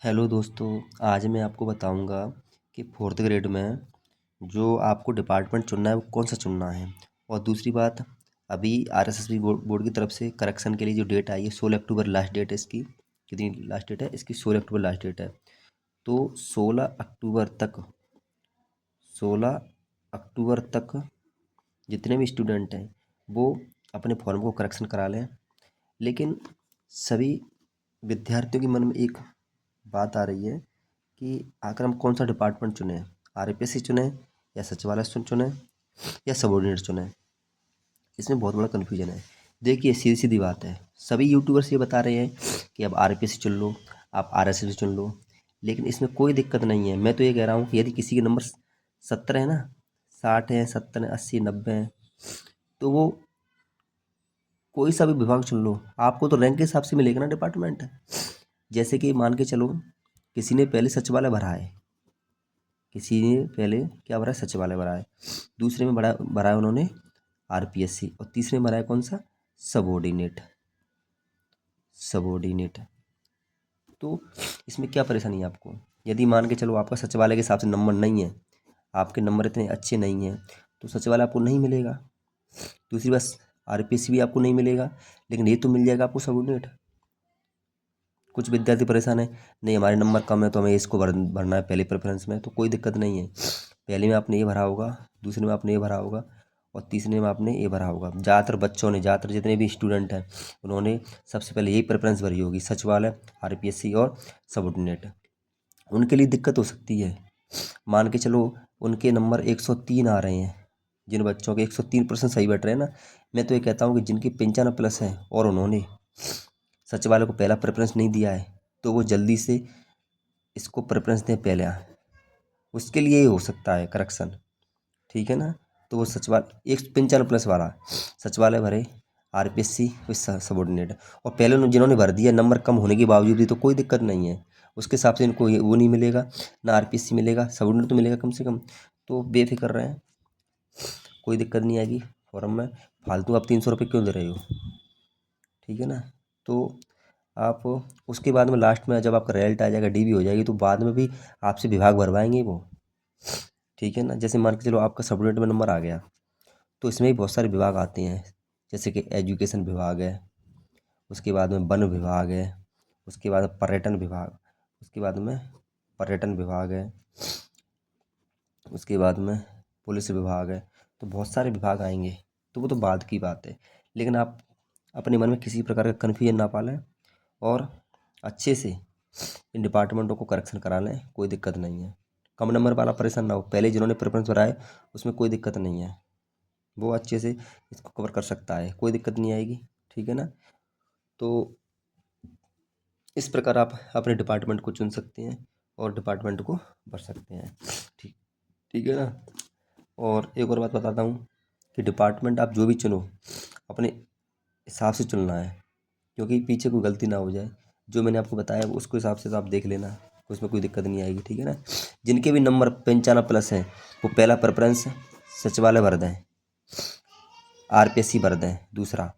Hello दोस्तों। आज मैं आपको बताऊंगा कि फोर्थ ग्रेड में जो आपको डिपार्टमेंट चुनना है वो कौन सा चुनना है। और दूसरी बात, अभी आरएसएसबी बोर्ड की तरफ से करेक्शन के लिए जो डेट आई है 16 अक्टूबर लास्ट डेट है इसकी। कितनी लास्ट डेट है इसकी? 16 अक्टूबर लास्ट डेट है। तो 16 अक्टूबर तक जितने भी स्टूडेंट हैं वो अपने फॉर्म को करेक्शन करा लें। लेकिन सभी विद्यार्थियों के मन में एक बात आ रही है कि आखिर हम कौन सा डिपार्टमेंट चुने, आरपीएससी चुने या सचिवालय चुने या सबऑर्डिनेट चुने। इसमें बहुत बड़ा कन्फ्यूजन है। देखिए, सीधी सीधी बात है, सभी यूट्यूबर्स ये बता रहे हैं कि अब आरपीएससी चुन लो, आप आरएसएसबी चुन लो। लेकिन इसमें कोई दिक्कत नहीं है। मैं तो ये कह रहा हूँ कि यदि किसी के नंबर 70 है ना, 60 है, 70 है, 80, 90 है, तो वो कोई सा भी विभाग चुन लो, आपको तो रैंक के हिसाब से मिलेगा ना डिपार्टमेंट। जैसे कि मान के चलो, किसी ने पहले सचिवालय भरा है, किसी ने पहले क्या भरा है, सचिवालय भरा है। दूसरे में भरा भरा है उन्होंने आरपीएससी, और तीसरे में भरा है कौन सा, सबऑर्डिनेट। सबऑर्डिनेट तो इसमें क्या परेशानी है आपको? यदि मान के चलो आपका सचिवालय के हिसाब से नंबर नहीं है, आपके नंबर इतने अच्छे नहीं हैं, तो सचिवालय आपको नहीं मिलेगा। दूसरी बात, आरपीएससी भी आपको नहीं मिलेगा, लेकिन ये तो मिल जाएगा आपको सबऑर्डिनेट। कुछ विद्यार्थी परेशान है, नहीं हमारे नंबर कम है तो हमें इसको भरना है पहले प्रेफरेंस में, तो कोई दिक्कत नहीं है। पहले में आपने ये भरा होगा, दूसरे में आपने ये भरा होगा, और तीसरे में आपने ये भरा होगा। ज़्यादातर बच्चों ने, ज़्यादातर जितने भी स्टूडेंट हैं, उन्होंने सबसे पहले यही प्रेफरेंस भरी होगी, सचिवालय, आरपीएससी और सबऑर्डिनेट। उनके लिए दिक्कत हो सकती है। मान के चलो उनके नंबर 103 आ रहे हैं, जिन बच्चों के 103% सही बैठ रहे हैं ना, मैं तो ये कहता हूँ कि जिनकी 95+ है और उन्होंने सचिवालय को पहला प्रेफरेंस नहीं दिया है, तो वो जल्दी से इसको प्रेफरेंस दें पहले। उसके लिए हो सकता है करेक्शन, ठीक है ना। तो वो सचिवालय 195+ वाला सचिवालय भरे, आरपीएससी विद सबऑर्डिनेट। और पहले जिन्होंने भर दिया नंबर कम होने के बावजूद भी, तो कोई दिक्कत नहीं है। उसके हिसाब से इनको वो नहीं मिलेगा, ना आरपीएससी मिलेगा, सबऑर्डिनेट तो मिलेगा कम से कम। तो बेफिक्र रहें, कोई दिक्कत नहीं आएगी फॉर्म में। फालतू आप 300 रुपये क्यों दे रहे हो, ठीक है ना। तो आप उसके बाद में लास्ट में जब आपका रिजल्ट आ जाएगा, डीबी हो जाएगी, तो बाद में भी आपसे विभाग भरवाएंगे वो, ठीक है ना। जैसे मान के चलो आपका सबऑर्डिनेट में नंबर आ गया, तो इसमें भी बहुत सारे विभाग आते हैं, जैसे कि एजुकेशन विभाग है, उसके बाद में वन विभाग है, उसके बाद पर्यटन विभाग, उसके बाद में पर्यटन विभाग है, उसके बाद में पुलिस विभाग है। तो बहुत सारे विभाग आएंगे, तो वो तो बाद की बात है। लेकिन आप अपने मन में किसी प्रकार का कन्फ्यूजन ना पालें, और अच्छे से इन डिपार्टमेंटों को करेक्शन करा लें, कोई दिक्कत नहीं है। कम नंबर वाला परेशान ना हो, पहले जिन्होंने प्रेफरेंस भरा है उसमें कोई दिक्कत नहीं है, वो अच्छे से इसको कवर कर सकता है, कोई दिक्कत नहीं आएगी, ठीक है ना। तो इस प्रकार आप अपने डिपार्टमेंट को चुन सकते हैं और डिपार्टमेंट को भर सकते हैं, ठीक ठीक है ना। और एक और बात बताता हूँ कि डिपार्टमेंट आप जो भी चुनो, अपने हिसाब से चुनना है, क्योंकि पीछे कोई गलती ना हो जाए। जो मैंने आपको बताया उसको हिसाब से तो आप देख लेना, उसमें कोई दिक्कत नहीं आएगी, ठीक है ना। जिनके भी नंबर 95+ हैं, वो पहला प्रेफरेंस सचिवालय भर दें, आरपीएससी भर दें दूसरा,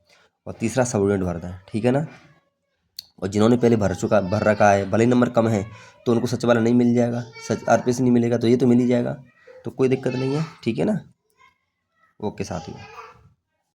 और तीसरा सबऑर्डिनेट भर दें, ठीक है ना। और जिन्होंने पहले भर रखा है, भले ही नंबर कम है, तो उनको सचिवालय नहीं मिल जाएगा, आरपीएससी नहीं मिलेगा, तो ये तो मिल ही जाएगा। तो कोई दिक्कत नहीं है, ठीक है ना। ओके साथियों।